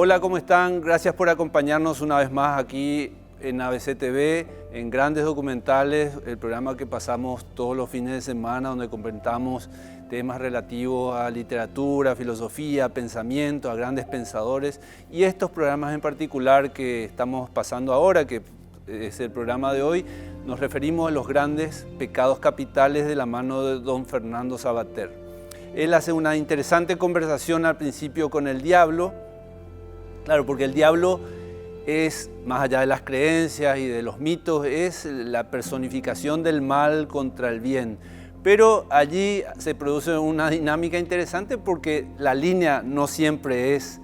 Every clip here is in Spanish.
Hola, ¿cómo están? Gracias por acompañarnos una vez más aquí en ABC TV, en Grandes Documentales, el programa que pasamos todos los fines de semana, donde comentamos temas relativos a literatura, filosofía, pensamiento, a grandes pensadores, y estos programas en particular que estamos pasando ahora, que es el programa de hoy, nos referimos a los grandes pecados capitales de la mano de don Fernando Savater. Él hace una interesante conversación al principio con el diablo, claro, porque el diablo es, más allá de las creencias y de los mitos, es la personificación del mal contra el bien. Pero allí se produce una dinámica interesante porque la línea no siempre es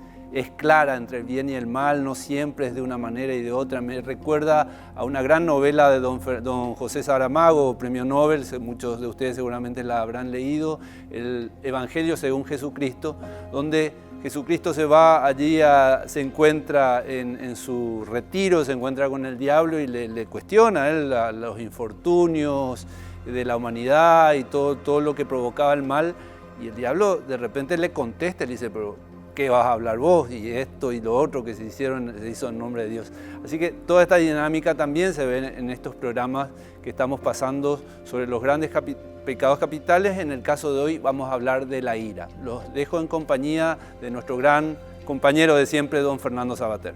clara entre el bien y el mal, no siempre es de una manera y de otra. Me recuerda a una gran novela de don José Saramago, premio Nobel, muchos de ustedes seguramente la habrán leído, el Evangelio según Jesucristo, donde Jesucristo se va allí, se encuentra en su retiro, se encuentra con el diablo y le cuestiona a él los infortunios de la humanidad y todo lo que provocaba el mal. Y el diablo de repente le contesta, le dice, pero ¿qué vas a hablar vos? Y esto y lo otro que se hizo en nombre de Dios. Así que toda esta dinámica también se ve en estos programas que estamos pasando sobre los grandes pecados capitales. En el caso de hoy vamos a hablar de la ira. Los dejo en compañía de nuestro gran compañero de siempre, don Fernando Savater.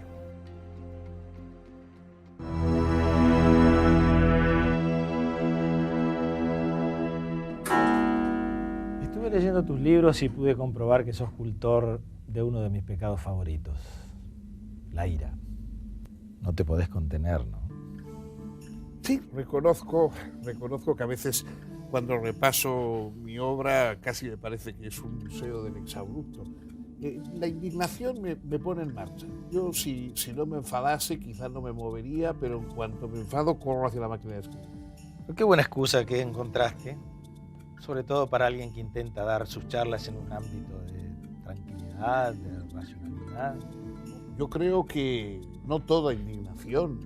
Estuve leyendo tus libros y pude comprobar que sos cultor de uno de mis pecados favoritos, la ira. No te podés contener, ¿no? Sí, reconozco que a veces cuando repaso mi obra casi me parece que es un museo del exabrupto. La indignación me pone en marcha. Yo si no me enfadase quizás no me movería, pero en cuanto me enfado corro hacia la máquina de escribir. Qué buena excusa que encontraste, sobre todo para alguien que intenta dar sus charlas en un ámbito de tranquilidad, de racionalidad. Yo creo que no toda indignación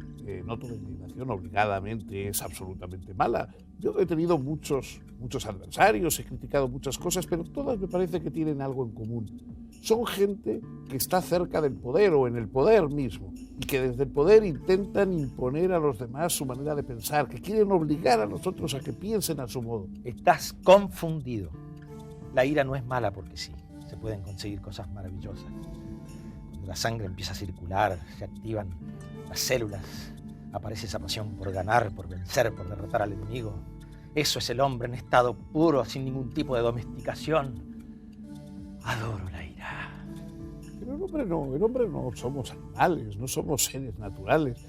obligadamente es absolutamente mala. Yo he tenido muchos adversarios, he criticado muchas cosas, pero todas me parece que tienen algo en común. Son gente que está cerca del poder o en el poder mismo y que desde el poder intentan imponer a los demás su manera de pensar, que quieren obligar a los otros a que piensen a su modo. Estás confundido. La ira no es mala porque sí. Se pueden conseguir cosas maravillosas. Cuando la sangre empieza a circular, se activan las células, aparece esa pasión por ganar, por vencer, por derrotar al enemigo. Eso es el hombre en estado puro, sin ningún tipo de domesticación. Adoro la ira. Pero el hombre no somos animales, no somos seres naturales.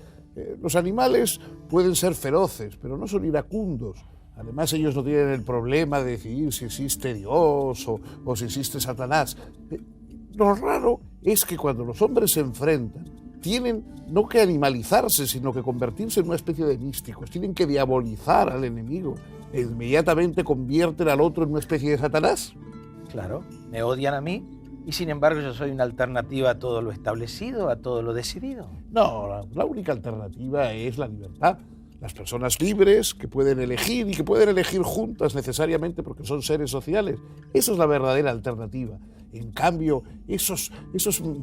Los animales pueden ser feroces, pero no son iracundos. Además, ellos no tienen el problema de decidir si existe Dios o si existe Satanás. Lo raro es que cuando los hombres se enfrentan, tienen no que animalizarse, sino que convertirse en una especie de místicos. Tienen que diabolizar al enemigo e inmediatamente convierten al otro en una especie de Satanás. Claro, me odian a mí y sin embargo yo soy una alternativa a todo lo establecido, a todo lo decidido. No, la única alternativa es la libertad. Las personas libres que pueden elegir y que pueden elegir juntas necesariamente porque son seres sociales. Esa es la verdadera alternativa. En cambio, esos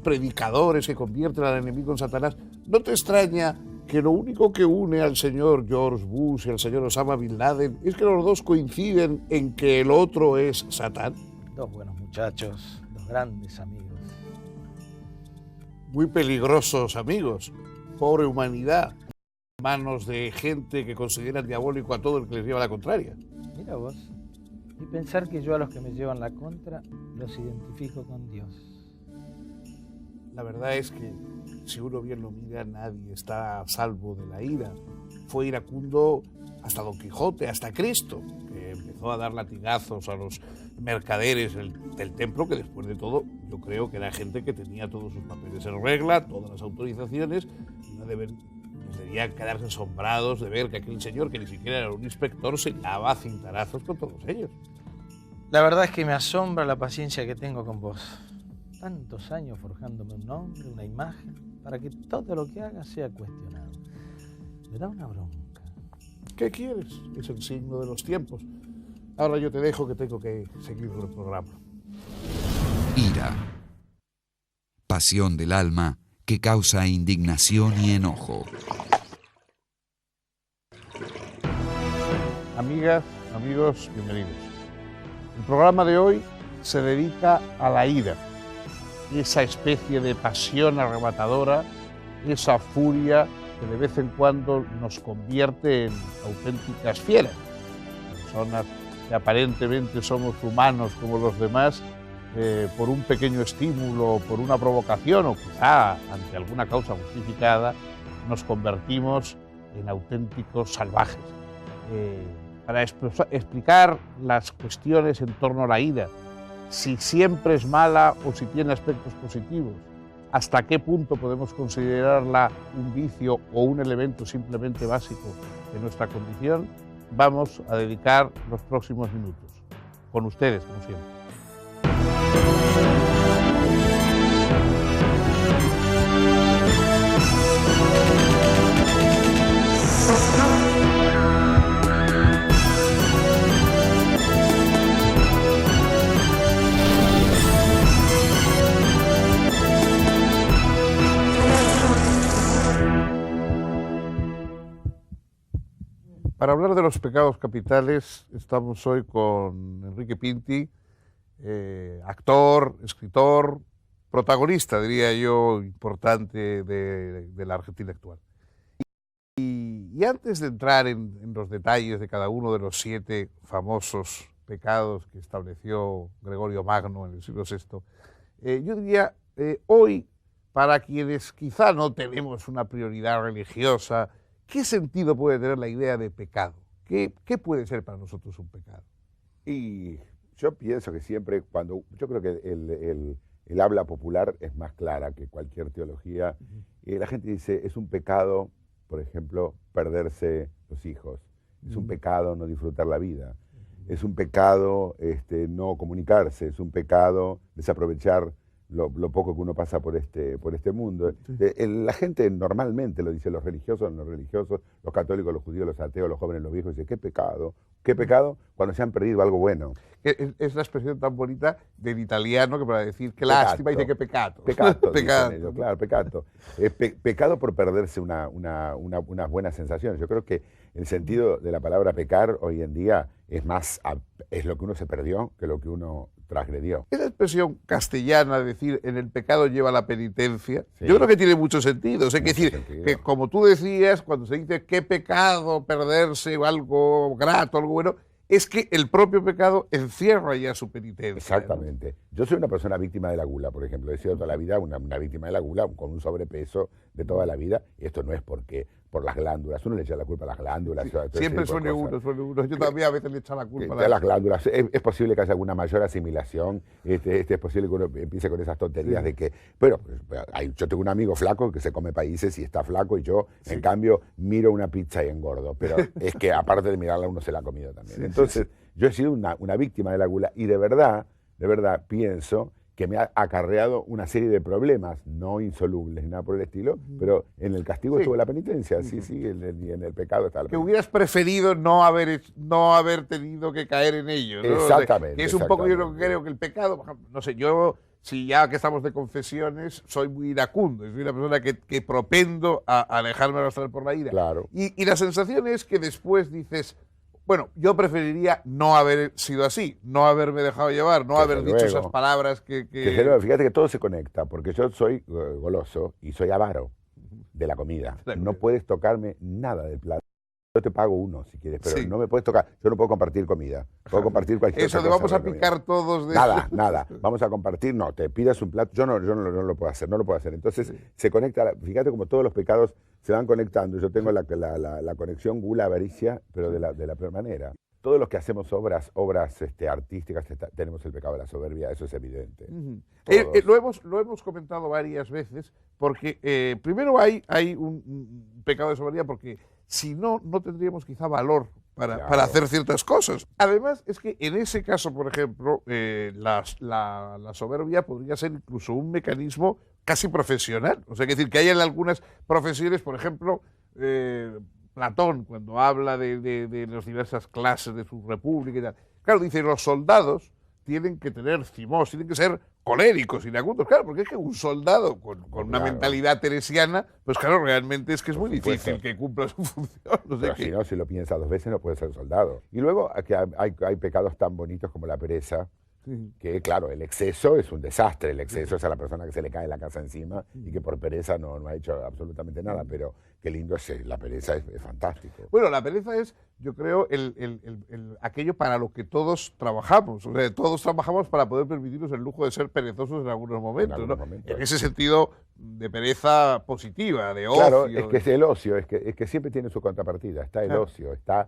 predicadores que convierten al enemigo en Satanás, ¿no te extraña que lo único que une al señor George Bush y al señor Osama Bin Laden es que los dos coinciden en que el otro es Satán? Dos buenos muchachos, dos grandes amigos. Muy peligrosos amigos. Pobre humanidad. Manos de gente que consideran diabólico a todo el que les lleva la contraria. Mira vos, y pensar que yo a los que me llevan la contra los identifico con Dios. La verdad es que, si uno bien lo mira, nadie está a salvo de la ira. Fue iracundo hasta Don Quijote, hasta Cristo, que empezó a dar latigazos a los mercaderes del templo, que después de todo, yo creo que era gente que tenía todos sus papeles en regla, todas las autorizaciones, y no deberían quedarse asombrados de ver que aquel señor, que ni siquiera era un inspector, se daba a cintarazos con todos ellos. La verdad es que me asombra la paciencia que tengo con vos. Tantos años forjándome un nombre, una imagen, para que todo lo que haga sea cuestionado. Me da una bronca. ¿Qué quieres? Es el signo de los tiempos. Ahora yo te dejo, que tengo que seguir con el programa. Ira. pasión del alma que causa indignación y enojo. Amigas, amigos, bienvenidos. El programa de hoy se dedica a la ira, esa especie de pasión arrebatadora, esa furia que de vez en cuando nos convierte en auténticas fieras, personas que aparentemente somos humanos como los demás, por un pequeño estímulo, por una provocación o quizá ante alguna causa justificada, nos convertimos en auténticos salvajes. Para explicar las cuestiones en torno a la ira, si siempre es mala o si tiene aspectos positivos, hasta qué punto podemos considerarla un vicio o un elemento simplemente básico de nuestra condición, vamos a dedicar los próximos minutos. Con ustedes, como siempre. Para hablar de los pecados capitales, estamos hoy con Enrique Pinti, actor, escritor, protagonista, diría yo, importante de la Argentina actual. Y antes de entrar en los detalles de cada uno de los 7 famosos pecados que estableció Gregorio Magno en el siglo VI, yo diría, hoy, para quienes quizá no tenemos una prioridad religiosa, ¿qué sentido puede tener la idea de pecado? ¿Qué puede ser para nosotros un pecado? Y yo pienso que siempre, yo creo que el habla popular es más clara que cualquier teología. Y la gente dice, es un pecado, por ejemplo, perderse los hijos. Es un pecado no disfrutar la vida. Es un pecado no comunicarse. Es un pecado desaprovechar lo poco que uno pasa por este mundo. La gente normalmente lo dice, los religiosos, los no religiosos, los católicos, los judíos, los ateos, los jóvenes, los viejos, dicen, ¿qué pecado? ¿Qué pecado? Cuando se han perdido algo bueno. Es la expresión tan bonita del italiano que para decir qué lástima dice qué pecado. Pecado, pecado. Ellos, claro, pecado. Pecado por perderse unas buenas sensaciones. Yo creo que el sentido de la palabra pecar hoy en día es lo que uno se perdió que lo que uno transgredió. Esa expresión castellana de decir en el pecado lleva la penitencia, sí, yo creo que tiene mucho sentido. Es decir, sentido. que como tú decías, cuando se dice qué pecado perderse algo grato, algo bueno, es que el propio pecado encierra ya su penitencia. Exactamente. ¿No? Yo soy una persona víctima de la gula, por ejemplo. He sido toda la vida una víctima de la gula, con un sobrepeso de toda la vida. Y esto no es por las glándulas. Uno le echa la culpa a las glándulas. Sí, siempre suele uno. Yo también a veces le echo la culpa a las glándulas. Es posible que haya alguna mayor asimilación. Es posible que uno empiece con esas tonterías de que... Bueno, yo tengo un amigo flaco que se come países y está flaco y yo, en cambio, miro una pizza y engordo. Pero es que aparte de mirarla, uno se la ha comido también. Entonces, yo he sido una víctima de la gula y de verdad pienso que me ha acarreado una serie de problemas, no insolubles, nada por el estilo, pero en el castigo estuvo la penitencia, y en el pecado está la penitencia. Que hubieras preferido no haber tenido que caer en ello, ¿no? Exactamente. O sea, que es un poco, yo creo que el pecado, no sé, yo, si ya que estamos de confesiones, soy muy iracundo, soy una persona que propendo a dejarme arrastrar por la ira. Claro. Y la sensación es que después dices, bueno, yo preferiría no haber sido así, no haberme dejado llevar, no haber dicho esas palabras que... Fíjate que todo se conecta, porque yo soy goloso y soy avaro de la comida. No puedes tocarme nada del plato. Yo te pago uno si quieres, pero no me puedes tocar. Yo no puedo compartir comida. Puedo compartir cualquier cosa. Eso de vamos a picar todos de... Nada. Vamos a compartir. No, te pidas un plato. Yo no lo puedo hacer, no lo puedo hacer. Entonces se conecta, fíjate como todos los pecados se van conectando. Yo tengo la conexión gula-avaricia, pero de la peor manera. Todos los que hacemos obras artísticas tenemos el pecado de la soberbia, eso es evidente. Lo hemos comentado varias veces, porque primero hay un pecado de soberbia porque si no tendríamos quizá valor para hacer ciertas cosas. Además, es que en ese caso, por ejemplo, la soberbia podría ser incluso un mecanismo casi profesional. O sea, es decir, que hay en algunas profesiones, por ejemplo, Platón, cuando habla de las diversas clases de su república y tal, claro, dice, los soldados tienen que tener cimos, tienen que ser coléricos, iracundos, claro, porque es que un soldado con una mentalidad teresiana, pues claro, realmente es que es muy difícil que cumpla su función. No sé Pero qué. si no, si lo piensa 2 veces no puede ser soldado. Y luego que hay pecados tan bonitos como la pereza, Sí. que claro, el exceso es un desastre, el exceso es a la persona que se le cae la casa encima y que por pereza no ha hecho absolutamente nada, pero qué lindo es, la pereza es fantástico. Bueno, la pereza es, yo creo, aquello para lo que todos trabajamos. O sea, todos trabajamos para poder permitirnos el lujo de ser perezosos en algunos momentos. algunos ¿no? momentos. En ese sentido de pereza positiva, de ocio. Claro, es que es el ocio, es que siempre tiene su contrapartida. Está el Claro. ocio, está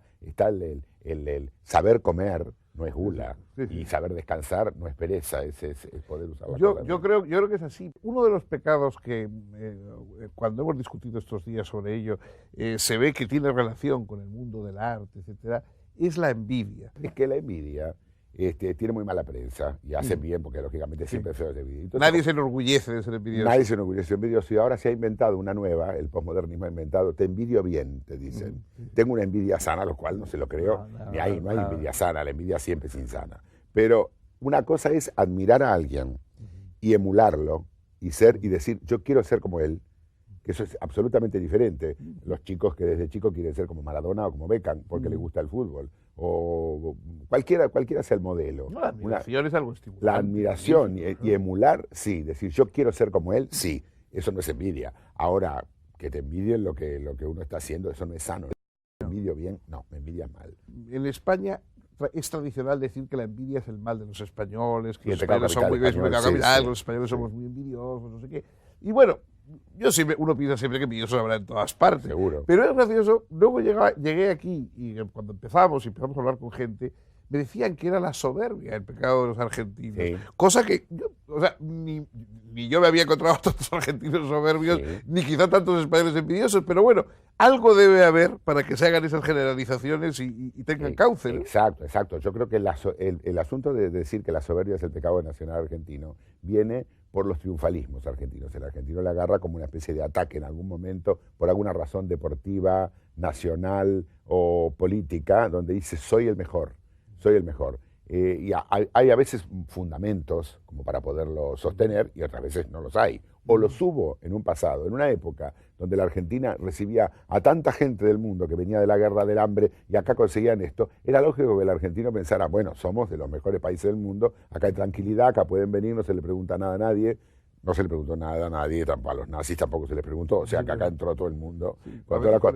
el saber comer, no es gula, Sí, sí. y saber descansar no es pereza, es poder usar la Yo creo que es así. Uno de los pecados que, cuando hemos discutido estos días sobre ello, se ve que tiene relación con el mundo del arte, etcétera, es la envidia. Es que la envidia tiene muy mala prensa y hace bien, porque lógicamente siempre es feo ser envidioso. Entonces, Nadie se enorgullece de ser envidioso. nadie se enorgullece envidioso, y ahora se ha inventado una nueva, el posmodernismo ha inventado, te envidio bien, te dicen. Tengo una envidia sana, lo cual no se lo creo, No, ni hay, no hay no. envidia sana, la envidia siempre es insana. Pero una cosa es admirar a alguien y emularlo y decir, yo quiero ser como él, que eso es absolutamente diferente. Los chicos que desde chicos quieren ser como Maradona o como Beckham, porque les gusta el fútbol, o cualquiera sea el modelo. No, la admiración es algo estimulante. La admiración y emular, sí. Decir, yo quiero ser como él, sí. Eso no es envidia. Ahora, que te envidien lo que uno está haciendo, eso no es sano. ¿Me envidio bien? No, me envidias mal. En España es tradicional decir que la envidia es el mal de los españoles, que Y el los españoles son muy pecado capital español, sí, sí. los españoles somos muy envidiosos, no sé qué. Y bueno, uno piensa siempre que envidiosos habrá en todas partes. Seguro. Pero es gracioso, luego llegué aquí y cuando empezamos a hablar con gente, me decían que era la soberbia el pecado de los argentinos. Sí. Cosa que, ni yo me había encontrado tantos argentinos soberbios, Sí. ni quizá tantos españoles envidiosos, pero bueno, algo debe haber para que se hagan esas generalizaciones y tengan Sí, cauce, ¿no? Exacto. Yo creo que el asunto de decir que la soberbia es el pecado nacional argentino viene por los triunfalismos argentinos. El argentino la agarra como una especie de ataque en algún momento por alguna razón deportiva, nacional o política, donde dice soy el mejor. Y hay a veces fundamentos como para poderlo sostener y otras veces no los hay. O los hubo en un pasado, en una época donde la Argentina recibía a tanta gente del mundo que venía de la guerra del hambre y acá conseguían esto, era lógico que el argentino pensara, bueno, somos de los mejores países del mundo, acá hay tranquilidad, acá pueden venir, no se le pregunta nada a nadie. No se le preguntó nada a nadie, tampoco a los nazis tampoco se les preguntó, o sea que acá entró todo el mundo.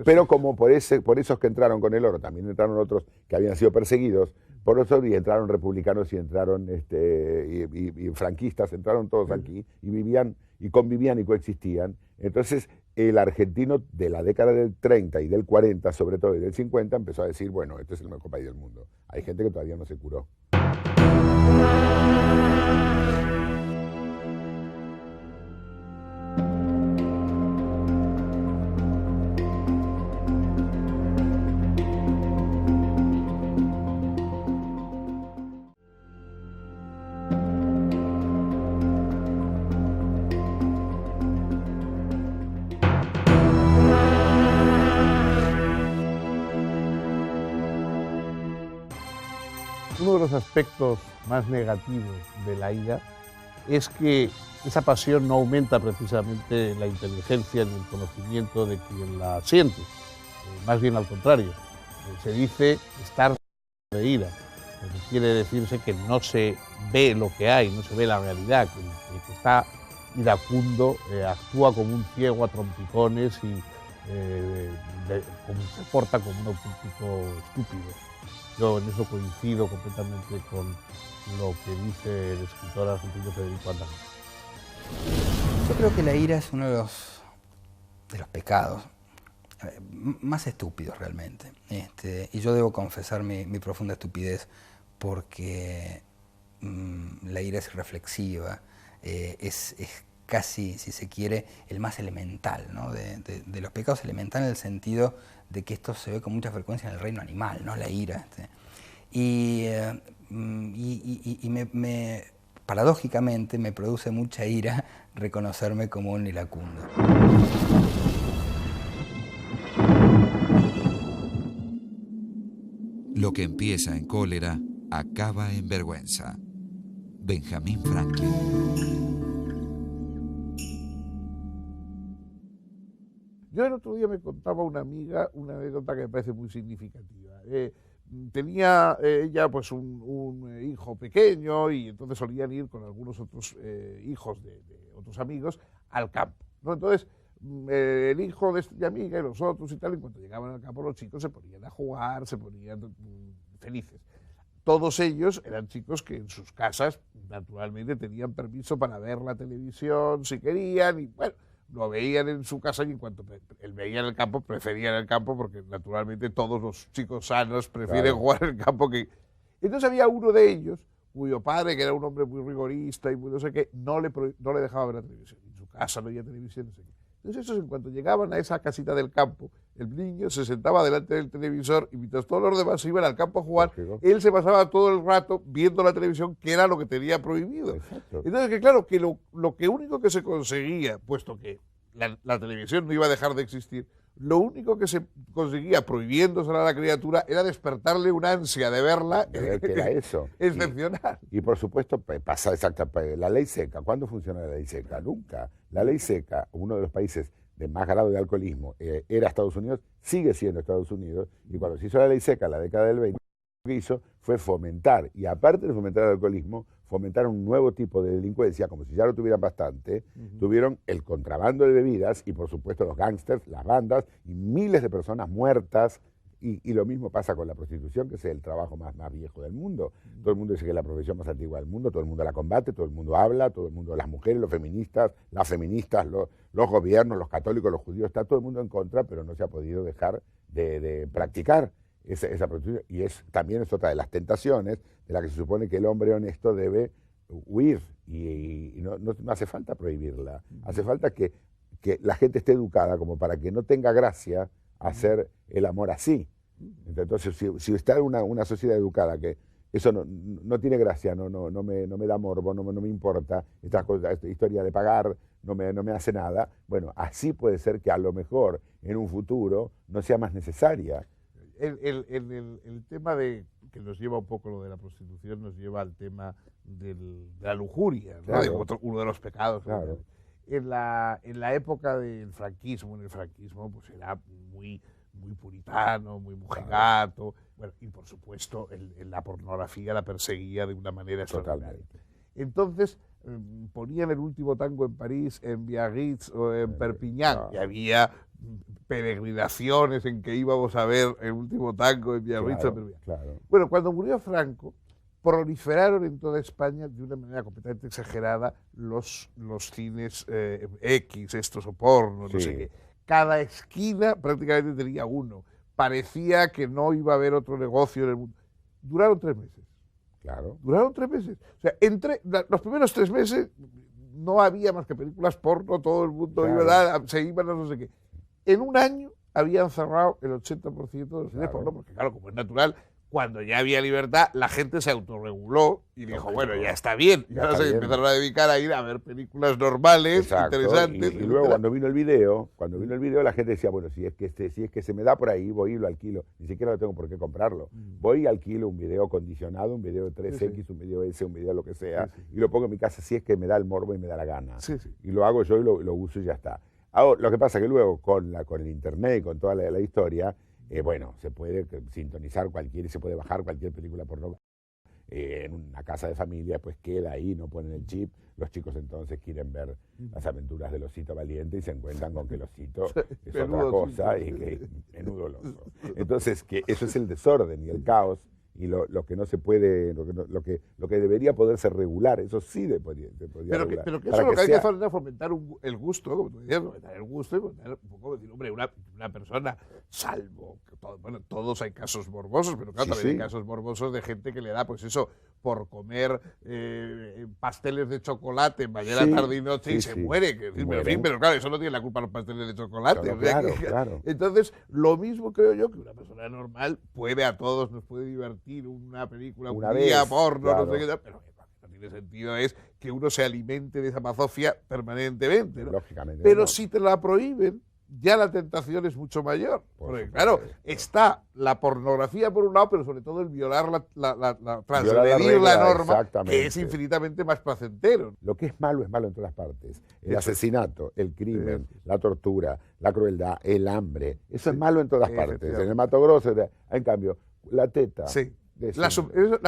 Pero como por esos que entraron con el oro, también entraron otros que habían sido perseguidos por eso, y entraron republicanos y entraron y franquistas, entraron todos aquí y vivían y convivían y coexistían. Entonces el argentino de la década del 30 y del 40, sobre todo, y del 50, empezó a decir, bueno, este es el mejor país del mundo. Hay gente que todavía no se curó. Uno de los aspectos más negativos de la ira es que esa pasión no aumenta precisamente la inteligencia ni el conocimiento de quien la siente, más bien al contrario. Se dice estar de ira, lo que quiere decirse que no se ve lo que hay, no se ve la realidad, que el que está iracundo actúa como un ciego a trompicones y se porta como un auténtico estúpido. Yo en eso coincido completamente con lo que dice el escritor argentino Federico Andrés. Yo creo que la ira es uno de los pecados más estúpidos realmente. Y yo debo confesar mi profunda estupidez porque la ira es irreflexiva, es casi, si se quiere, el más elemental, ¿no? de los pecados elementales, en el sentido de que esto se ve con mucha frecuencia en el reino animal, ¿no? La ira. Paradójicamente me produce mucha ira reconocerme como un iracundo. Lo que empieza en cólera acaba en vergüenza. Benjamín Franklin. Yo el otro día me contaba una amiga una anécdota que me parece muy significativa. Tenía ella pues un hijo pequeño y entonces solían ir con algunos otros hijos de otros amigos al campo, ¿no? Entonces el hijo de esta amiga y los otros y tal, en cuanto llegaban al campo los chicos se ponían a jugar, se ponían felices. Todos ellos eran chicos que en sus casas naturalmente tenían permiso para ver la televisión si querían y bueno, lo veían en su casa y en cuanto él veía en el campo, preferían el campo porque naturalmente todos los chicos sanos prefieren jugar en el campo que... Entonces había uno de ellos cuyo padre, que era un hombre muy rigorista y muy no sé qué, no le dejaba ver la televisión. En su casa no había televisión, no sé qué. Entonces esos, en cuanto llegaban a esa casita del campo, el niño se sentaba delante del televisor y mientras todos los demás se iban al campo a jugar, él se pasaba todo el rato viendo la televisión, que era lo que tenía prohibido. Exacto. Entonces, que claro, que lo que único que se conseguía, puesto que la televisión no iba a dejar de existir, lo único que se conseguía prohibiéndosela a la criatura era despertarle una ansia de verla. De ver que era eso. Excepcional. Y por supuesto pasa exactamente. La ley seca, ¿cuándo funciona la ley seca? Nunca. La ley seca, uno de los países de más grado de alcoholismo, era Estados Unidos, sigue siendo Estados Unidos, y cuando se hizo la ley seca en la década del 20, lo que hizo fue fomentar, y aparte de fomentar el alcoholismo, fomentar un nuevo tipo de delincuencia, como si ya lo tuvieran bastante, tuvieron el contrabando de bebidas y por supuesto los gángsters, las bandas y miles de personas muertas, y lo mismo pasa con la prostitución, que es el trabajo más viejo del mundo. Todo el mundo dice que es la profesión más antigua del mundo, todo el mundo la combate, todo el mundo habla, todo el mundo, las mujeres, los feministas, las feministas, los gobiernos, los católicos, los judíos, está todo el mundo en contra, pero no se ha podido dejar de practicar esa prostitución, y también es otra de las tentaciones de la que se supone que el hombre honesto debe huir, y no hace falta prohibirla, hace falta que la gente esté educada como para que no tenga gracia hacer el amor así. Entonces, si está en una sociedad educada que eso no tiene gracia, no me da morbo, no me importa, esta historia de pagar no me hace nada, bueno, así puede ser que a lo mejor en un futuro no sea más necesaria. El tema que nos lleva un poco lo de la prostitución, nos lleva al tema de la lujuria, ¿no? Claro. Uno de los pecados. Claro. En la época del franquismo, pues era muy puritano, muy mujegato, bueno, y por supuesto la pornografía la perseguía de una manera extraordinaria. Entonces ponían el último tango en París, en Biarritz o en Perpiñán, y había peregrinaciones en que íbamos a ver el último tango en Biarritz o Perpiñán. Claro. Bueno, cuando murió Franco, proliferaron en toda España de una manera completamente exagerada los cines X, estos o porno, no sé qué. Cada esquina prácticamente tenía uno. Parecía que no iba a haber otro negocio en el mundo. Duraron 3 meses. Claro. Duraron 3 meses. O sea, los primeros 3 meses no había más que películas porno, todo el mundo se iban a no sé qué. En un año habían cerrado el 80% de los cines porno, porque claro, como es natural, cuando ya había libertad, la gente se autorreguló y dijo, bueno, ya está bien. Y ahora se empezaron a dedicar a ir a ver películas normales, interesantes. Y luego cuando vino el video, la gente decía, bueno, si es que se me da por ahí, voy y lo alquilo. Ni siquiera lo tengo por qué comprarlo. Voy y alquilo un video condicionado, un video de 3X, un video S, un video lo que sea, y lo pongo en mi casa si es que me da el morbo y me da la gana. Y lo hago yo y lo uso y ya está. Ahora, lo que pasa es que luego con el internet y con toda la historia, bueno, se puede sintonizar y se puede bajar cualquier película pornográfica en una casa de familia, pues queda ahí, no ponen el chip. Los chicos entonces quieren ver las aventuras del osito valiente y se encuentran con que el osito es otra cosa y que menudo oso. Entonces, que eso es el desorden y el caos, y lo que no se puede, lo que debería poderse regular, eso sí podría regular. Pero que eso lo que hay que hacer es fomentar el gusto, como tú decías, fomentar el gusto y fomentar un poco, decir, hombre, una persona, salvo, todos hay casos morbosos, pero claro, también hay casos morbosos de gente que le da, pues eso, por comer pasteles de chocolate mañana, tarde y noche y se muere. En fin, pero claro, eso no tiene la culpa los pasteles de chocolate. Claro. Entonces, lo mismo creo yo que una persona normal nos puede divertir una película, un día porno, no sé qué, pero lo que no tiene sentido es que uno se alimente de esa bazofia permanentemente, ¿no? Lógicamente. Pero si te la prohíben, ya la tentación es mucho mayor. Por Porque, supuesto. claro, está la pornografía por un lado, pero sobre todo el violar transgredir regla, la norma, exactamente. que es infinitamente más placentero. Lo que es malo en todas partes. El Eso. asesinato, el crimen, Eso. la tortura, la crueldad, el hambre. Eso es malo en todas partes. Efectivamente. En el Mato Grosso, en cambio, la teta. Sí. es La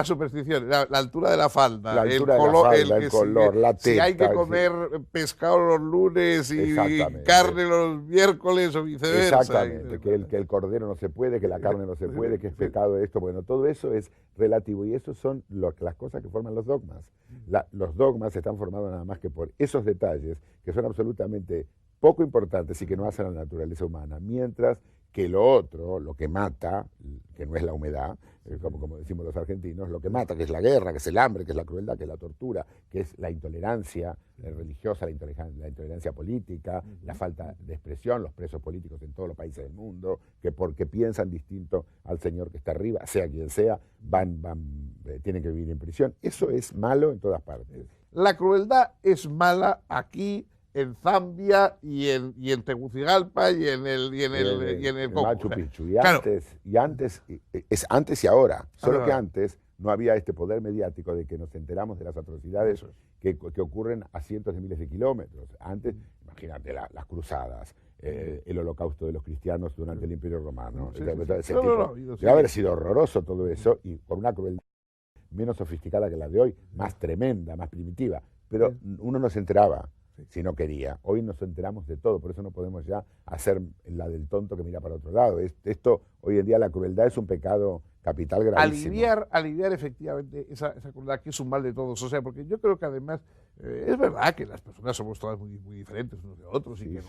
superstición, la altura de la falda, La altura de la color, falda, el que color, la si hay que teta, comer pescado los lunes y Exactamente. carne los miércoles o viceversa. Exactamente, que el cordero no se puede, que la carne no se puede, que es pecado esto. Bueno, todo eso es relativo y eso son las cosas que forman los dogmas. Los dogmas están formados nada más que por esos detalles que son absolutamente poco importantes y que no hacen a la naturaleza humana, mientras que lo otro, lo que mata, que no es la humedad, como decimos los argentinos, lo que mata, que es la guerra, que es el hambre, que es la crueldad, que es la tortura, que es la intolerancia religiosa, la intolerancia política, la falta de expresión, los presos políticos en todos los países del mundo, que porque piensan distinto al señor que está arriba, sea quien sea, tienen que vivir en prisión. Eso es malo en todas partes. La crueldad es mala aquí, en Zambia y en Tegucigalpa y en el Coco. Machu Picchu. Y claro. Es antes y ahora. Solo Ah. que antes no había este poder mediático de que nos enteramos de las atrocidades que ocurren a cientos de miles de kilómetros. Antes, imagínate, las cruzadas, el holocausto de los cristianos durante el Imperio Romano. Sí, Ese No, tipo. no, no. Debe haber sido horroroso todo eso y con una crueldad menos sofisticada que la de hoy, más tremenda, más primitiva. Pero uno no se enteraba si no quería. Hoy nos enteramos de todo, por eso no podemos ya hacer la del tonto que mira para otro lado. Esto, hoy en día la crueldad es un pecado capital gravísimo. Aliviar efectivamente esa crueldad, que es un mal de todos. O sea, porque yo creo que además es verdad que las personas somos todas muy, muy diferentes unos de otros y que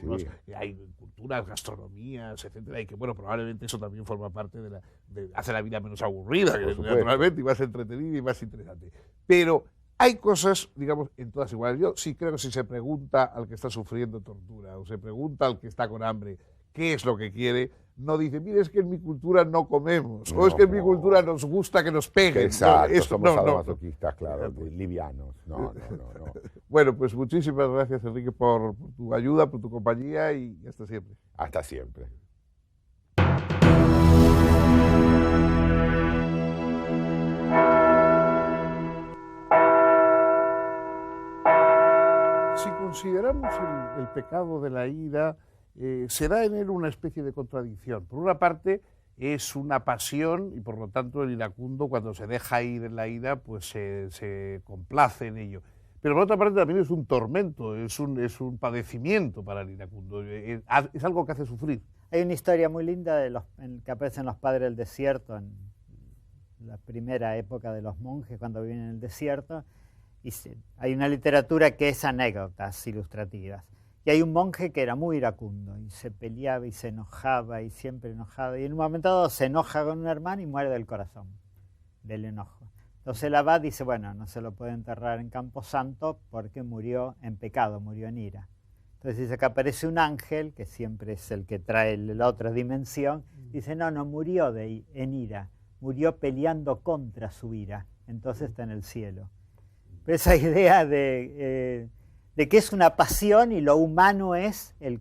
que hay culturas, gastronomías, etcétera, y que bueno, probablemente eso también forma parte de hacer la vida menos aburrida, naturalmente, y más entretenida y más interesante. Pero hay cosas, digamos, en todas iguales. Yo sí creo que si se pregunta al que está sufriendo tortura o se pregunta al que está con hambre qué es lo que quiere, no dice, mire, es que en mi cultura no comemos, o es que en mi cultura nos gusta que nos peguen. Exacto, no, somos sadomasoquistas, claro, livianos. No. Bueno, pues muchísimas gracias, Enrique, por tu ayuda, por tu compañía y hasta siempre. Hasta siempre. Si consideramos el pecado de la ira, se da en él una especie de contradicción. Por una parte, es una pasión y por lo tanto el iracundo, cuando se deja ir en la ira, pues se complace en ello. Pero por otra parte también es un tormento, es un padecimiento para el iracundo, es algo que hace sufrir. Hay una historia muy linda que aparecen los padres del desierto, en la primera época de los monjes, cuando viven en el desierto. Y hay una literatura que es anécdotas ilustrativas. Y hay un monje que era muy iracundo y se peleaba y se enojaba y siempre enojado. Y en un momento dado se enoja con un hermano y muere del corazón, del enojo. Entonces el abad dice, bueno, no se lo puede enterrar en Camposanto porque murió en pecado, murió en ira. Entonces dice que aparece un ángel, que siempre es el que trae la otra dimensión, dice, no murió en ira, murió peleando contra su ira, entonces está en el cielo. Pero esa idea de que es una pasión y lo humano es el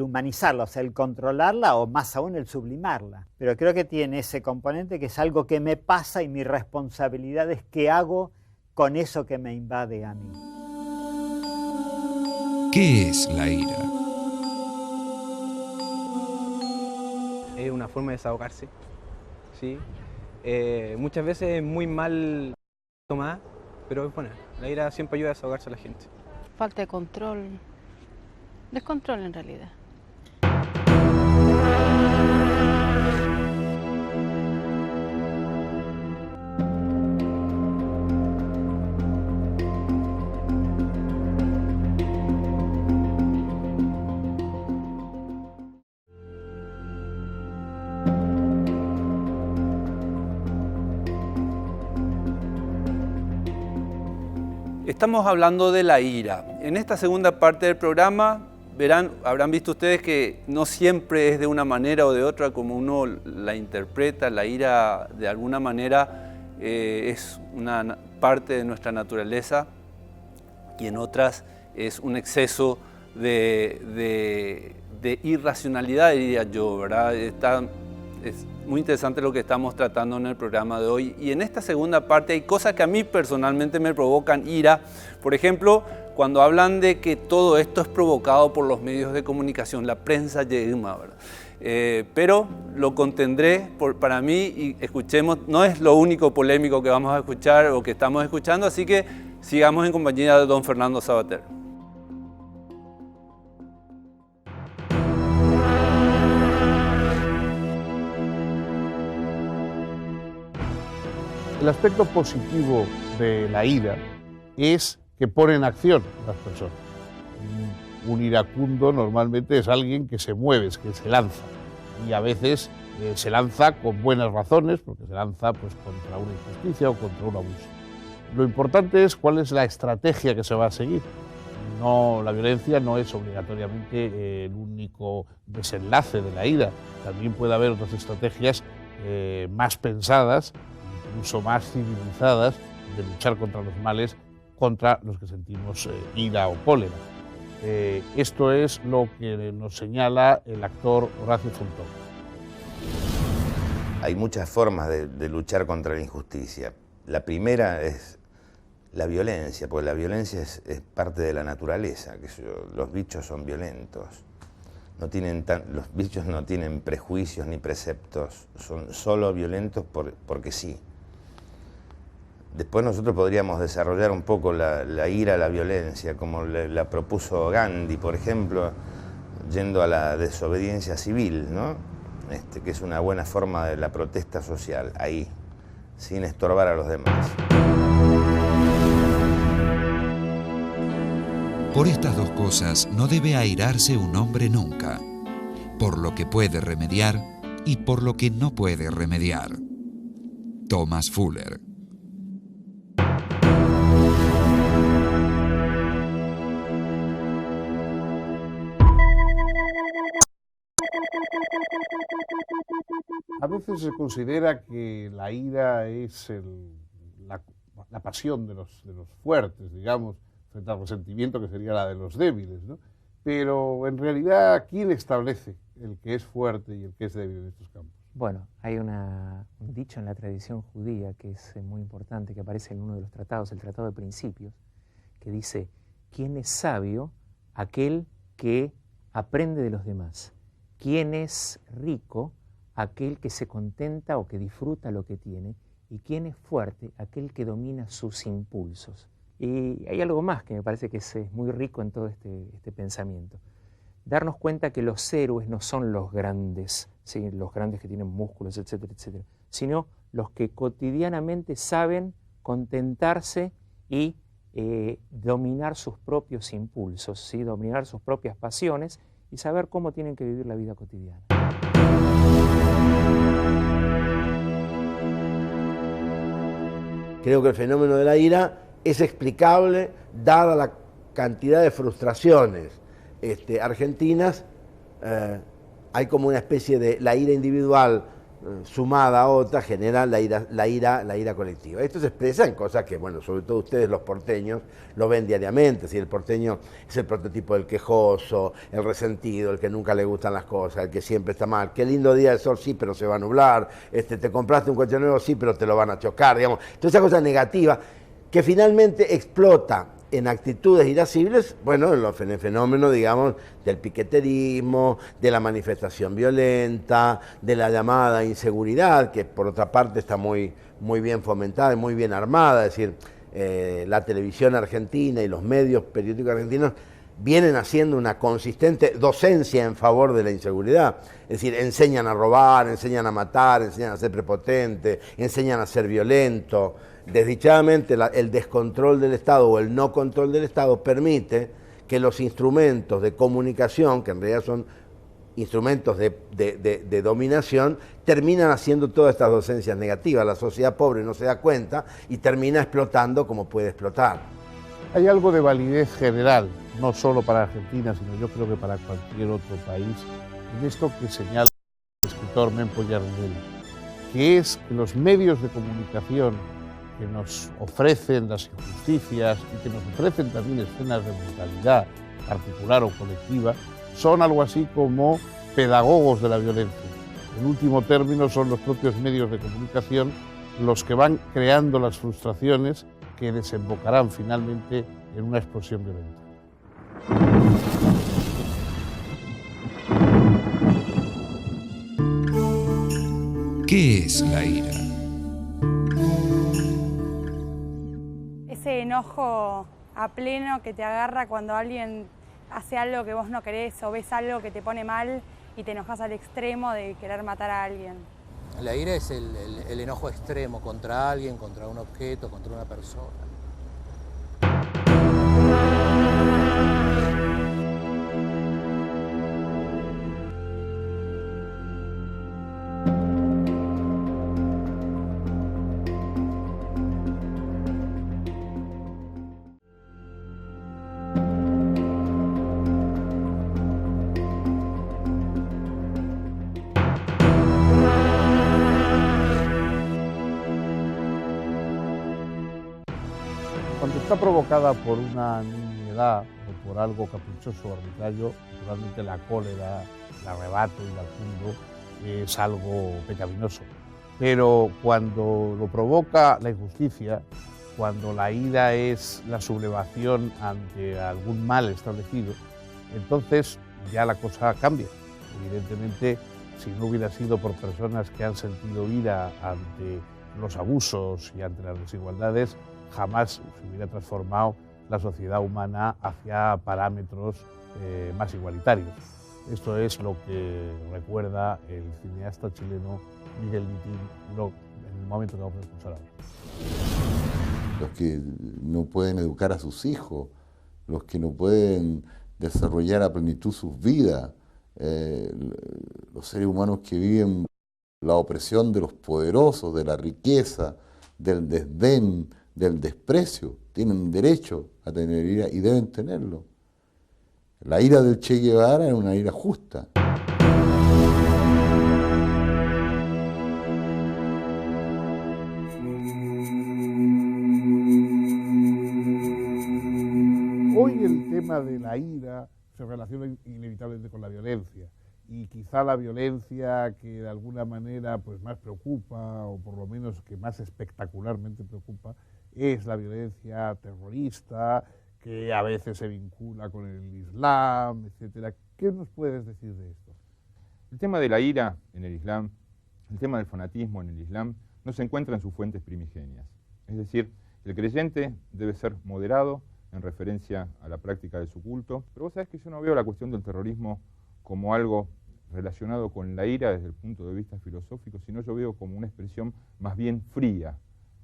humanizarla, o sea, el controlarla o más aún el sublimarla. Pero creo que tiene ese componente que es algo que me pasa y mi responsabilidad es qué hago con eso que me invade a mí. ¿Qué es la ira? Es una forma de desahogarse, ¿sí? Muchas veces es muy mal tomada, pero es buena. La ira siempre ayuda a desahogarse a la gente. Falta de control, descontrol en realidad. Estamos hablando de la ira. En esta segunda parte del programa habrán visto ustedes que no siempre es de una manera o de otra como uno la interpreta. La ira de alguna manera es una parte de nuestra naturaleza y en otras es un exceso de de irracionalidad, diría yo, ¿verdad? Es muy interesante lo que estamos tratando en el programa de hoy. Y en esta segunda parte hay cosas que a mí personalmente me provocan ira. Por ejemplo, cuando hablan de que todo esto es provocado por los medios de comunicación, la prensa yegma, ¿verdad? Pero lo contendré para mí y escuchemos, no es lo único polémico que vamos a escuchar o que estamos escuchando, así que sigamos en compañía de don Fernando Sabater. El aspecto positivo de la ira es que pone en acción a las personas. Un iracundo normalmente es alguien que se mueve, es que se lanza. Y a veces se lanza con buenas razones, porque se lanza pues, contra una injusticia o contra un abuso. Lo importante es cuál es la estrategia que se va a seguir. No, la violencia no es obligatoriamente el único desenlace de la ira. También puede haber otras estrategias más pensadas, incluso más civilizadas, de luchar contra los males contra los que sentimos ira o cólera. Esto es lo que nos señala el actor Horacio Fontón. Hay muchas formas de luchar contra la injusticia. La primera es la violencia, porque la violencia es parte de la naturaleza. Los bichos son violentos. Los bichos no tienen prejuicios ni preceptos, son solo violentos porque sí. Después nosotros podríamos desarrollar un poco la ira a la violencia, como la propuso Gandhi, por ejemplo, yendo a la desobediencia civil, ¿no? Que es una buena forma de la protesta social, ahí, sin estorbar a los demás. Por estas dos cosas no debe airarse un hombre nunca, por lo que puede remediar y por lo que no puede remediar. Thomas Fuller. A veces se considera que la ira es la pasión de los fuertes, digamos, frente al resentimiento que sería la de los débiles, ¿no? Pero en realidad, ¿quién establece el que es fuerte y el que es débil en estos campos? Bueno, hay un dicho en la tradición judía que es muy importante, que aparece en uno de los tratados, el Tratado de Principios, que dice: ¿quién es sabio? Aquel que aprende de los demás. ¿Quién es rico? Aquel que se contenta o que disfruta lo que tiene. ¿Y quién es fuerte? Aquel que domina sus impulsos. Y hay algo más que me parece que es muy rico en todo este pensamiento. Darnos cuenta que los héroes no son los grandes, ¿sí? Los grandes que tienen músculos, etcétera, etcétera, sino los que cotidianamente saben contentarse y dominar sus propios impulsos, ¿sí? Dominar sus propias pasiones y saber cómo tienen que vivir la vida cotidiana. Creo que el fenómeno de la ira es explicable dada la cantidad de frustraciones argentinas. Hay como una especie de la ira individual sumada a otra genera la ira colectiva. Esto se expresa en cosas que, bueno, sobre todo ustedes los porteños lo ven diariamente. Si el porteño es el prototipo del quejoso, el resentido, el que nunca le gustan las cosas, el que siempre está mal. Qué lindo día de sol, sí, pero se va a nublar. Te compraste un coche nuevo, sí, pero te lo van a chocar, digamos. Toda esa cosa negativa que finalmente explota en actitudes irascibles, bueno, en el fenómeno, digamos, del piqueterismo, de la manifestación violenta, de la llamada inseguridad, que por otra parte está muy bien fomentada y muy bien armada. Es decir, la televisión argentina y los medios periodísticos argentinos vienen haciendo una consistente docencia en favor de la inseguridad. Es decir, enseñan a robar, enseñan a matar, enseñan a ser prepotente, enseñan a ser violento. Desdichadamente, el descontrol del Estado o el no control del Estado permite que los instrumentos de comunicación, que en realidad son instrumentos de dominación, terminan haciendo todas estas docencias negativas. La sociedad pobre no se da cuenta y termina explotando como puede explotar. Hay algo de validez general, no solo para Argentina, sino yo creo que para cualquier otro país, en esto que señala el escritor Mempo Giardinelli, que es que los medios de comunicación que nos ofrecen las injusticias y que nos ofrecen también escenas de brutalidad particular o colectiva, son algo así como pedagogos de la violencia. En último término, son los propios medios de comunicación los que van creando las frustraciones que desembocarán finalmente en una explosión violenta. ¿Qué es la ira? Ese enojo a pleno que te agarra cuando alguien hace algo que vos no querés o ves algo que te pone mal y te enojas al extremo de querer matar a alguien. La ira es el enojo extremo contra alguien, contra un objeto, contra una persona. Cuando está provocada por una nimiedad o por algo caprichoso o arbitrario, naturalmente la cólera, el arrebato iracundo es algo pecaminoso. Pero cuando lo provoca la injusticia, cuando la ira es la sublevación ante algún mal establecido, entonces ya la cosa cambia. Evidentemente, si no hubiera sido por personas que han sentido ira ante los abusos y ante las desigualdades, jamás se hubiera transformado la sociedad humana hacia parámetros más igualitarios. Esto es lo que recuerda el cineasta chileno Miguel Mitín en el momento que vamos a escuchar ahora. Los que no pueden educar a sus hijos, los que no pueden desarrollar a plenitud sus vidas, los seres humanos que viven la opresión de los poderosos, de la riqueza, del desdén, del desprecio, tienen derecho a tener ira y deben tenerlo. La ira del Che Guevara es una ira justa. Hoy el tema de la ira se relaciona inevitablemente con la violencia. Y quizá la violencia que de alguna manera pues, más preocupa, o por lo menos que más espectacularmente preocupa, es la violencia terrorista, que a veces se vincula con el Islam, etc. ¿Qué nos puedes decir de esto? El tema de la ira en el Islam, el tema del fanatismo en el Islam, no se encuentra en sus fuentes primigenias. Es decir, el creyente debe ser moderado en referencia a la práctica de su culto, pero vos sabés que yo no veo la cuestión del terrorismo como algo relacionado con la ira desde el punto de vista filosófico, sino yo veo como una expresión más bien fría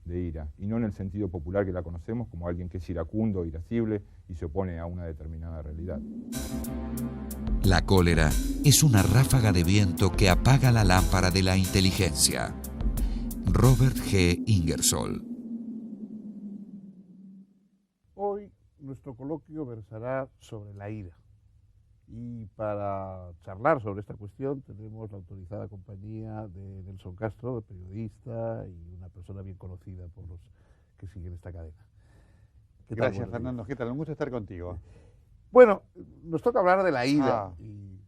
de ira, y no en el sentido popular que la conocemos como alguien que es iracundo, irascible y se opone a una determinada realidad. La cólera es una ráfaga de viento que apaga la lámpara de la inteligencia. Robert G. Ingersoll. Hoy nuestro coloquio versará sobre la ira. Y para charlar sobre esta cuestión tenemos la autorizada compañía de Nelson Castro, periodista y una persona bien conocida por los que siguen esta cadena. Gracias, Fernando. ¿Qué tal? Un gusto estar contigo. Bueno, nos toca hablar de la ira y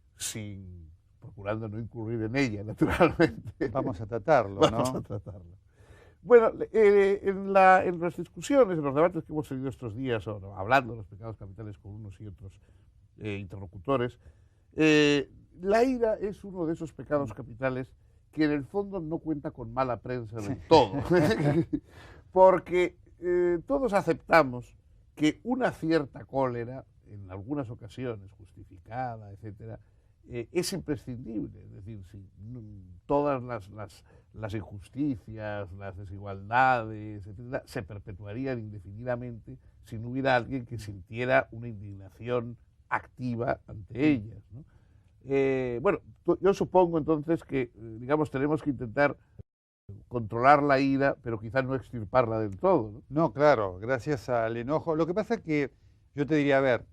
procurando no incurrir en ella, naturalmente. Vamos a tratarlo, Vamos a tratarlo. Bueno, en las discusiones, en los debates que hemos tenido estos días, hablando de los pecados capitales con unos y otros interlocutores, la ira es uno de esos pecados capitales que en el fondo no cuenta con mala prensa del todo, porque todos aceptamos que una cierta cólera, en algunas ocasiones justificada, etcétera, es imprescindible. Es decir, si todas las injusticias, las desigualdades, etcétera, se perpetuarían indefinidamente si no hubiera alguien que sintiera una indignación activa ante ellas, ¿no? Bueno, yo supongo entonces que, digamos, tenemos que intentar controlar la ira, pero quizás no extirparla del todo, ¿no? No, claro, gracias al enojo. Lo que pasa es que yo te diría, a ver,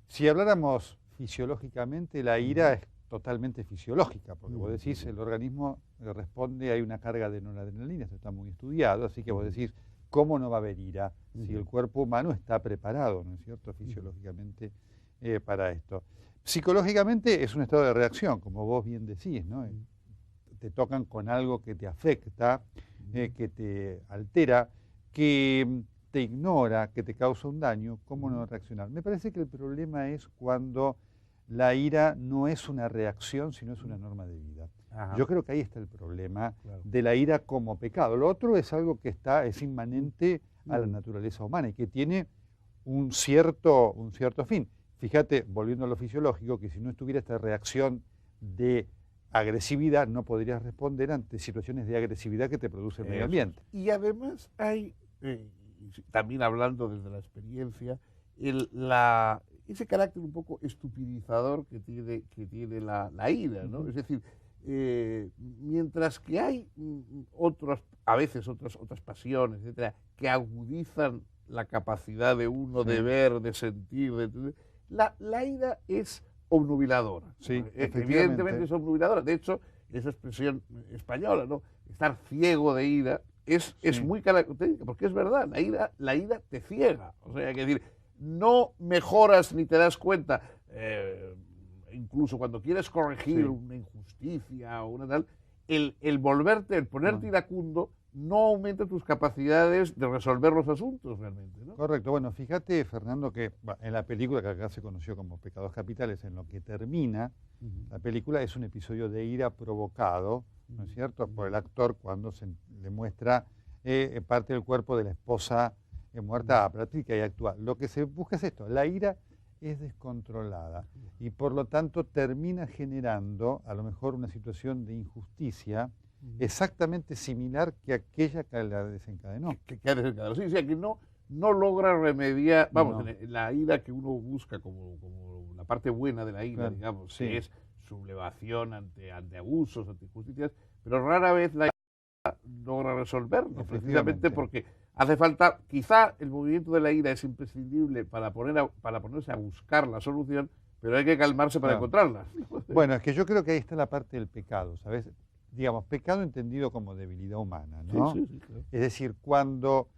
si habláramos fisiológicamente, la ira es totalmente fisiológica, porque vos decís, el organismo responde, hay una carga de noradrenalina, esto está muy estudiado, así que vos decís, ¿cómo no va a haber ira si el cuerpo humano está preparado, ¿no es cierto?, fisiológicamente para esto? Psicológicamente es un estado de reacción, como vos bien decís, ¿no? Te tocan con algo que te afecta, que te altera, que te ignora, que te causa un daño, ¿cómo no reaccionar? Me parece que el problema es cuando la ira no es una reacción, sino es una norma de vida. Ajá. Yo creo que ahí está el problema Claro. de la ira como pecado. Lo otro es algo que es inmanente a la naturaleza humana y que tiene un cierto fin. Fíjate, volviendo a lo fisiológico, que si no estuviera esta reacción de agresividad, no podrías responder ante situaciones de agresividad que te produce el medio ambiente. Y además hay, también hablando desde la experiencia, ese carácter un poco estupidizador que tiene la ira, ¿no? Es decir, mientras que hay a veces otras pasiones, etcétera, que agudizan la capacidad de uno de ver, de sentir, la ira es obnubiladora. Sí, Evidentemente es obnubiladora. De hecho, esa expresión española, ¿no? Estar ciego de ira es muy característica, porque es verdad, la ira te ciega. O sea, hay que decir, no mejoras ni te das cuenta. Incluso cuando quieres corregir una injusticia o una tal, el ponerte iracundo no aumenta tus capacidades de resolver los asuntos realmente, ¿no? Correcto. Bueno, fíjate, Fernando, que en la película que acá se conoció como Pecados Capitales, en lo que termina la película es un episodio de ira provocado, ¿no es cierto?, por el actor cuando se le muestra parte del cuerpo de la esposa muerta a Patricia y actúa. Lo que se busca es esto, la ira es descontrolada y por lo tanto termina generando a lo mejor una situación de injusticia exactamente similar que aquella que la desencadenó. Que ha desencadenado. Sí, o sea, que no logra remediar, vamos, la ira que uno busca como la parte buena de la ira, Claro, digamos, sí. que es sublevación ante abusos, ante injusticias, pero rara vez la ira logra resolverlo, precisamente porque hace falta, quizá el movimiento de la ira es imprescindible para ponerse a buscar la solución, pero hay que calmarse para encontrarla. Bueno, es que yo creo que ahí está la parte del pecado, ¿sabes? Digamos, pecado entendido como debilidad humana, ¿no? Sí, claro. Es decir, cuando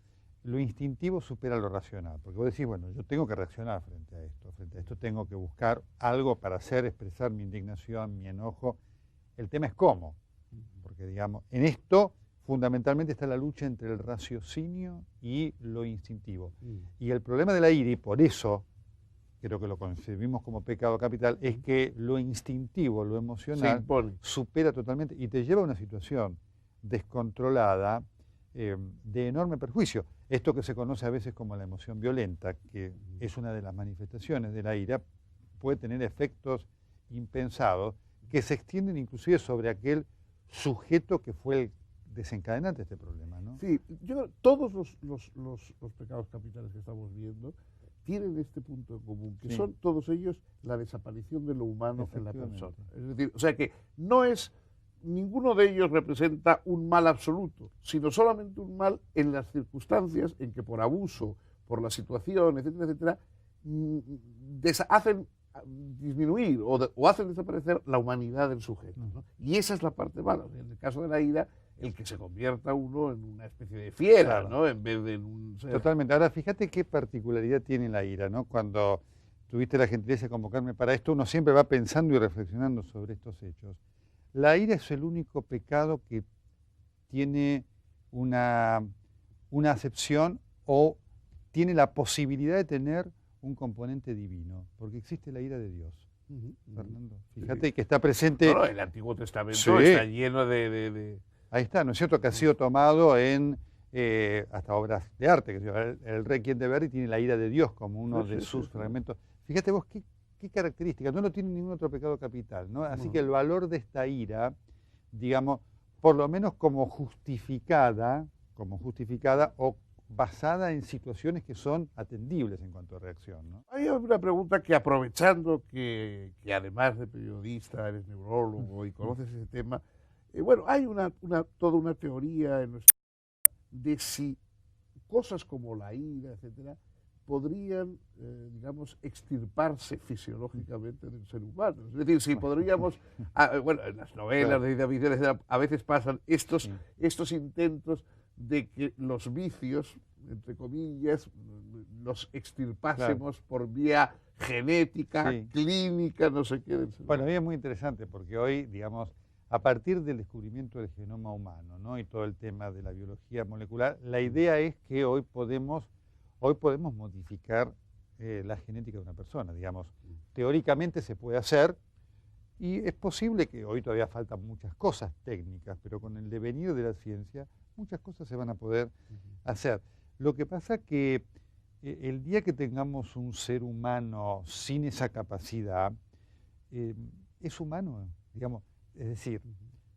lo instintivo supera lo racional, porque vos decís, bueno, yo tengo que reaccionar frente a esto tengo que buscar algo para expresar mi indignación, mi enojo. El tema es cómo, porque digamos, en esto fundamentalmente está la lucha entre el raciocinio y lo instintivo. Y el problema de la ira, y por eso creo que lo concebimos como pecado capital, es que lo instintivo, lo emocional, supera totalmente y te lleva a una situación descontrolada de enorme perjuicio. Esto que se conoce a veces como la emoción violenta, que es una de las manifestaciones de la ira, puede tener efectos impensados que se extienden inclusive sobre aquel sujeto que fue el desencadenante de este problema, ¿no? Sí, yo creo que todos los pecados capitales que estamos viendo tienen este punto en común, que son todos ellos la desaparición de lo humano en la persona. Es decir, o sea que ninguno de ellos representa un mal absoluto, sino solamente un mal en las circunstancias en que por abuso, por la situación, etcétera, etcétera, hacen disminuir o hacen desaparecer la humanidad del sujeto, ¿no? Y esa es la parte mala. En el caso de la ira, el que se convierta uno en una especie de fiera, Claro. ¿no? En vez de en un ser. Totalmente. Ahora, fíjate qué particularidad tiene la ira, ¿no? Cuando tuviste la gentileza de convocarme para esto, uno siempre va pensando y reflexionando sobre estos hechos. La ira es el único pecado que tiene una acepción o tiene la posibilidad de tener un componente divino, porque existe la ira de Dios. Fernando, fíjate que está presente. No, el Antiguo Testamento está lleno de... Ahí está, ¿no es cierto? Que ha sido tomado en hasta obras de arte, que el Requiem de Verdi tiene la ira de Dios como uno de sus fragmentos. Fíjate vos qué características, no lo tiene ningún otro pecado capital, ¿no? Así que el valor de esta ira, digamos, por lo menos como justificada o basada en situaciones que son atendibles en cuanto a reacción, ¿no? Hay una pregunta que, aprovechando que además de periodista eres neurólogo y conoces ese tema, bueno, hay toda una teoría en nuestra de si cosas como la ira, etcétera, podrían, digamos, extirparse fisiológicamente del ser humano. Es decir, si podríamos, bueno, en las novelas de David Vicenç a veces pasan estos intentos de que los vicios, entre comillas, los extirpásemos por vía genética, Sí. clínica, no sé qué. Bueno, a mí es muy interesante porque hoy, digamos, a partir del descubrimiento del genoma humano, ¿no?, y todo el tema de la biología molecular, la idea es que hoy podemos modificar la genética de una persona, digamos. Teóricamente se puede hacer y es posible que hoy todavía faltan muchas cosas técnicas, pero con el devenir de la ciencia muchas cosas se van a poder hacer. Lo que pasa que el día que tengamos un ser humano sin esa capacidad, es humano, digamos. Es decir,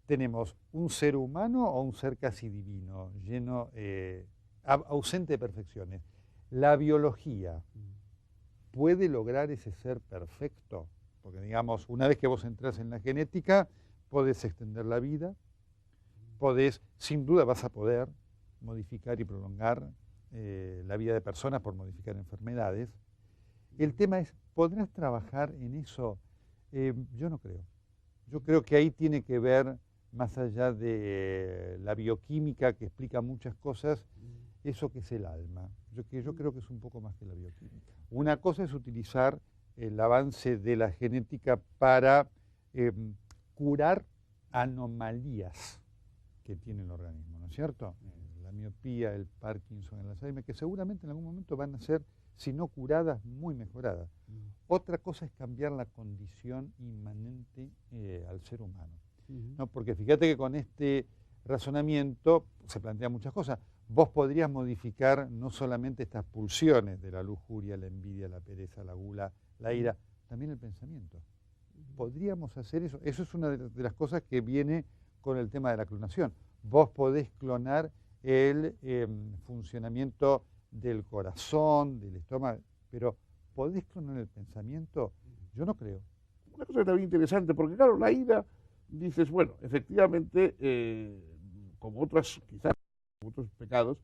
tenemos un ser humano o un ser casi divino, lleno, ausente de perfecciones. La biología puede lograr ese ser perfecto, porque digamos, una vez que vos entras en la genética, podés extender la vida, sin duda vas a poder modificar y prolongar la vida de personas por modificar enfermedades. El tema es, ¿podrás trabajar en eso? Yo no creo. Yo creo que ahí tiene que ver, más allá de la bioquímica que explica muchas cosas, eso que es el alma. Yo creo que es un poco más que la bioquímica. Una cosa es utilizar el avance de la genética para curar anomalías que tiene el organismo, ¿no es cierto? La miopía, el Parkinson, el Alzheimer, que seguramente en algún momento van a ser, si no curadas, muy mejoradas. Otra cosa es cambiar la condición inmanente al ser humano, ¿no? Porque fíjate que con este razonamiento se plantean muchas cosas. Vos podrías modificar no solamente estas pulsiones de la lujuria, la envidia, la pereza, la gula, la ira, también el pensamiento. Podríamos hacer eso. Eso es una de las cosas que viene con el tema de la clonación. Vos podés clonar el funcionamiento del corazón, del estómago, pero ¿podés clonar el pensamiento? Yo no creo. Una cosa también interesante, porque claro, la ira, dices, bueno, efectivamente, como otros pecados,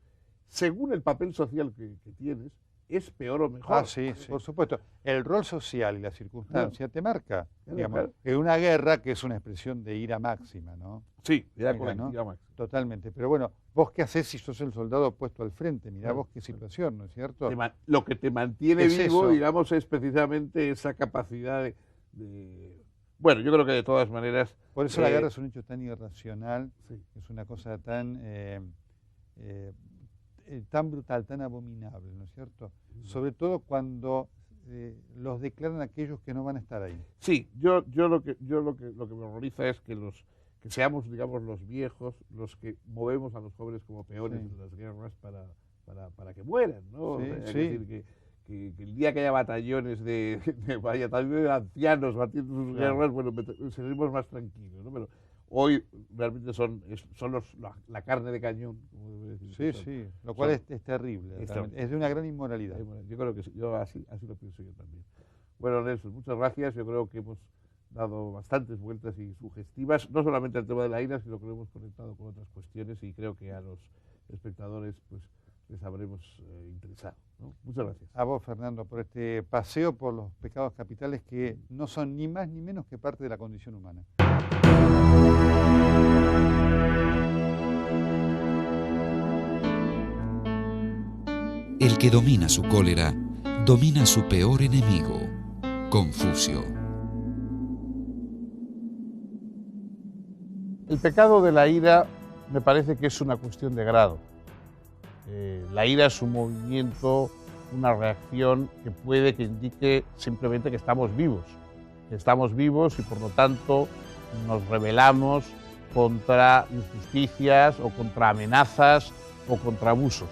según el papel social que tienes, es peor o mejor. Ah, sí, por supuesto. El rol social y la circunstancia te marca. Claro, Digamos, claro. en una guerra que es una expresión de ira máxima, ¿no? Sí, ira Mira, ¿no? colectiva máxima. Totalmente. Pero bueno, ¿vos qué haces si sos el soldado puesto al frente? Mirá Claro. vos qué situación, ¿no es cierto? Lo que te mantiene Es vivo, eso. digamos, es precisamente esa capacidad de... Bueno, yo creo que de todas maneras... Por eso la guerra es un hecho tan irracional, es una cosa tan brutal, tan abominable, ¿no es cierto? Sobre todo cuando los declaran aquellos que no van a estar ahí. Sí, yo lo que me horroriza es que seamos, digamos, los viejos los que movemos a los jóvenes como peones en las guerras para que mueran, ¿no? Sí, O sea, sí. Es decir, que el día que haya batallones también de ancianos batiendo sus Claro. guerras, bueno, seremos más tranquilos, ¿no? Pero hoy realmente son la carne de cañón, como debe decir. Sí, sí, lo cual es terrible, realmente. Es de una gran inmoralidad. Yo creo que sí, yo así lo pienso yo también. Bueno, Nelson, muchas gracias. Yo creo que hemos dado bastantes vueltas y sugestivas, no solamente al tema de la ira, sino que lo hemos conectado con otras cuestiones y creo que a los espectadores pues les habremos interesado, ¿no? Muchas gracias. A vos, Fernando, por este paseo por los pecados capitales que no son ni más ni menos que parte de la condición humana. El que domina su cólera, domina su peor enemigo, Confucio. El pecado de la ira me parece que es una cuestión de grado. La ira es un movimiento, una reacción que indique simplemente que estamos vivos y por lo tanto nos rebelamos contra injusticias o contra amenazas o contra abusos.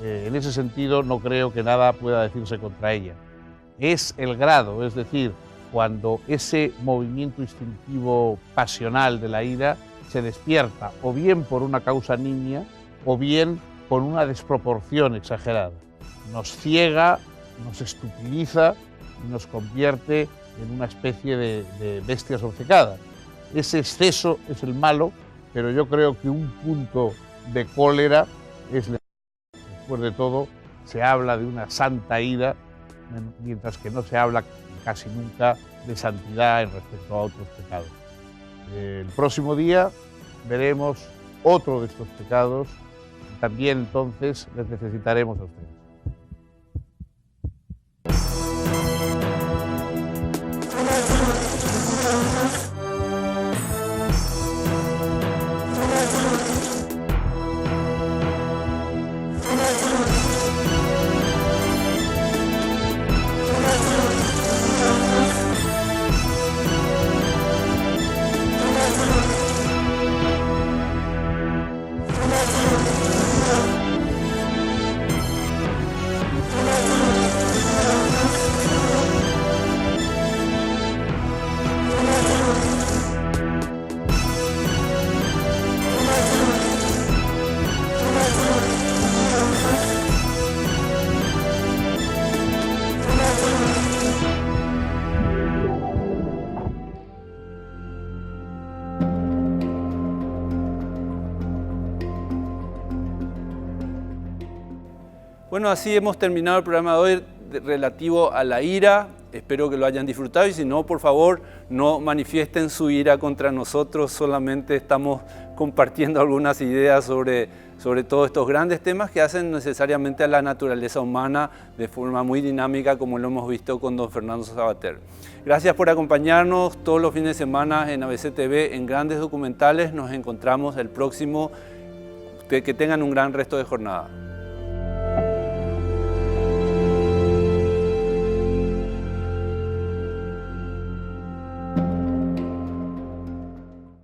En ese sentido no creo que nada pueda decirse contra ella. Es el grado, es decir, cuando ese movimiento instintivo pasional de la ira se despierta o bien por una causa nimia o bien por una desproporción exagerada. Nos ciega, nos estupidiza y nos convierte en una especie de bestias obcecadas. Ese exceso es el malo, pero yo creo que un punto de cólera es necesario. Después de todo, se habla de una santa ira, mientras que no se habla casi nunca de santidad en respecto a otros pecados. El próximo día veremos otro de estos pecados y también entonces les necesitaremos a ustedes. Bueno, así hemos terminado el programa de hoy relativo a la ira. Espero que lo hayan disfrutado y si no, por favor, no manifiesten su ira contra nosotros. Solamente estamos compartiendo algunas ideas sobre todos estos grandes temas que hacen necesariamente a la naturaleza humana de forma muy dinámica, como lo hemos visto con don Fernando Sabater. Gracias por acompañarnos todos los fines de semana en ABC TV en Grandes Documentales. Nos encontramos el próximo. Que tengan un gran resto de jornada.